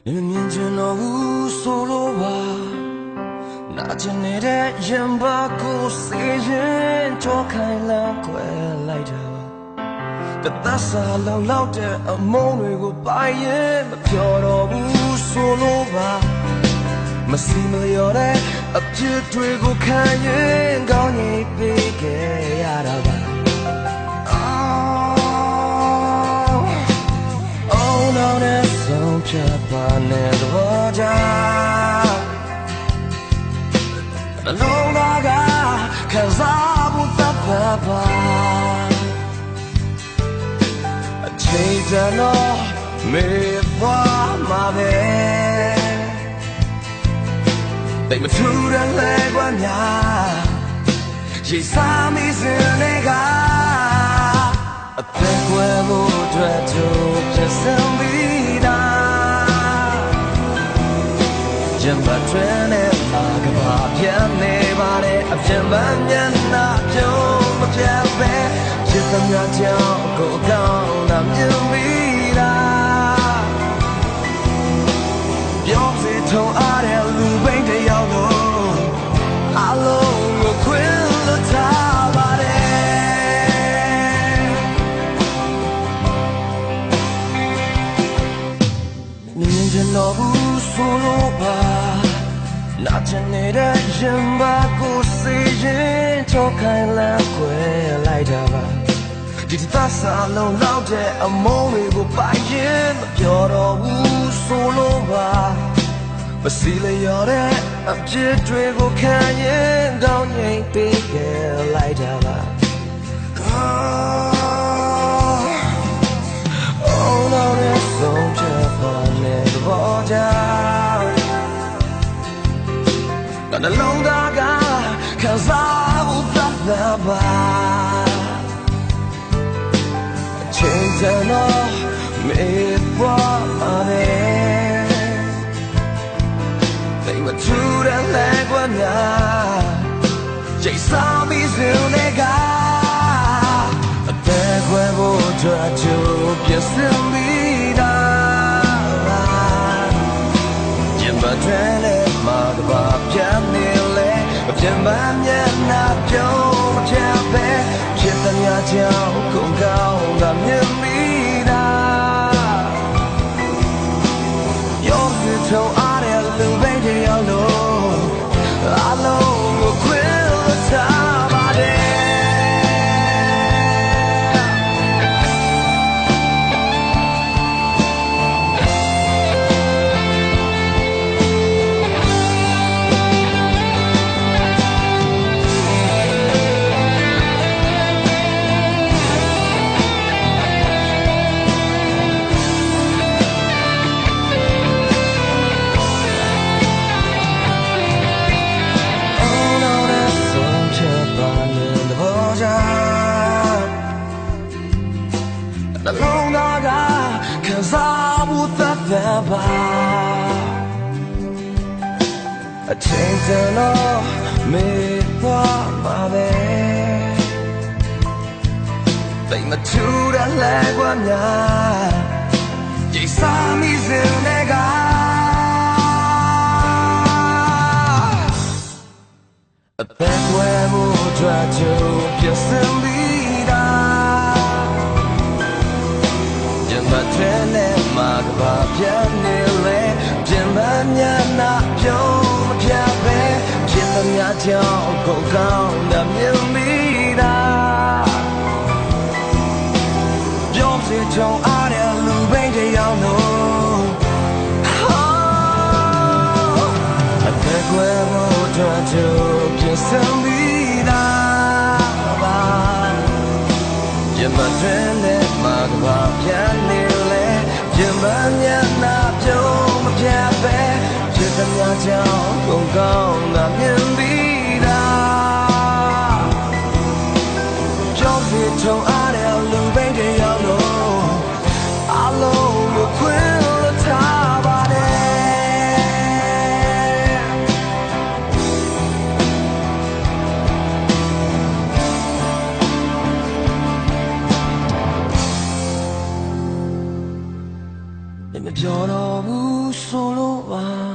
မြင်ချင်တော့ဘူးဆိုလို့ပါနာကျင်နေတဲ့ရင်ပါကိုစေရင်ကြောခိုင်လန်းခွဲလိုက်တာတသက်စာလောက်လောက်တဲ့အမုန်းတွေကိုပိုင်ရင်မပြောတော့ဘူးဆိုလို့ပါမစီမလျော်တဲ့အပြစ်တွေကိုခံရင်ကောင်းကြီးပေးခဲ့ရတာပါဖြတ်ပါနဲ့တော့ကြာနှလုံးသားကခံစားမှုသတ်ပါအချိန်တန်တော့မေ့သွားမှာပဲတိတ်မထူတဲ့လဲကွာများရေးစားမိစင်တွေကအသက်ကွယ်မှုအတွက်တို့ဖြစ်စံပြီးတာရင်ပါတွင်နဲ့အာကဘာပြန်နေပါနဲ့အပြင်းပန်းမျက်နှာပြုံးမပြတ်ပဲဖြစ်သမျှကြောင့်ကိုယ်ကောင်းတာမြင်ပြီးတာပြောစီထုံအားတဲ့လူပိန်တယောက်လို့အလုံးကိုခွင့်လွှတ်ထားပါတယ်မြင်ချင်တော့ဘူးဆိုလို့ပါနာကျင်နေတဲ့ရင်ပါကိုစေရင်ကြောခိုင်လန်းခွဲလိုက်တာပါဒီသက်စာလုံးလောက်တဲ့အမုန်းတွေကိုပိုင်ရင်မပြောတော့ဘူးဆိုလို့ပါမစီလျော်တဲ့အပြစ်တွေကိုခံရင်ကောင်းကြီးပေးခဲ့လိုက်တာပါOh no there's so much fun in the waterနှလုံးသားကခံစားမှုသတ်ပါအချိန်တန်တော့မေ့သွားမှာပဲတိတ်မထူတဲ့လဲကွာများရိတ်စားမိစင်တွေကအသက်ခွဲဖို့အတွက်ကြိုးပြစင်ပြီးတာရင်ပါတွင်နဲ့မှာကဘာပြန်နေလဲပြန်ပန်းမျက်နှာပြုံးမပြတ်ပဲဖြစ်သမျှကြောင့်ကိုယ်ကောင်းတာမြင်ပြီးတာရောစီထုံအားတဲ့လူပိန်တယောက်လို့အလုံးကိုခွင့်လွှတ်ထားပါတယ်နှလုံးသားကခံစားမှုသတ်ပါအချိန်တန်တော့မေ့သွားမှာပဲတိတ်မထူတဲ့လဲကွာများရိတ်စားမိစင်တွေကအသက်ဝဲမှုအတွက်ကြိုးပြစင်ပြီးတာမထင်နဲ့မှာကဘာပြန်နေလဲပြန်ပန်းမျက်နှာပြုံးမပြတ်ပဲဖြစ်သမျှကြောင့်ကိုယ်ကောင်းတာမြင်ပြီးတာပြောစီထုံအားတဲ့လူပိန်တယောက်လို့အသက်ကွယ်ဖို့အတွက်ကြိုးပြစံပြီးတာပါရင်မတွင်နဲ့မှာကဘာပြန်နေရင်မမျက်နှာပြုံးမပြတ်ပဲဖြစ်သမျှကြောင့်ကိုယ်ကောင်းတာမြင်ပြီးတာကြောက်စီထုံအားတဲ့လူပိန်တယောက်လို့အလုံးကိုခွင့်လွှတ်ထားပါတယ်မပြောတော့ဘူး ဆိုလိုပါ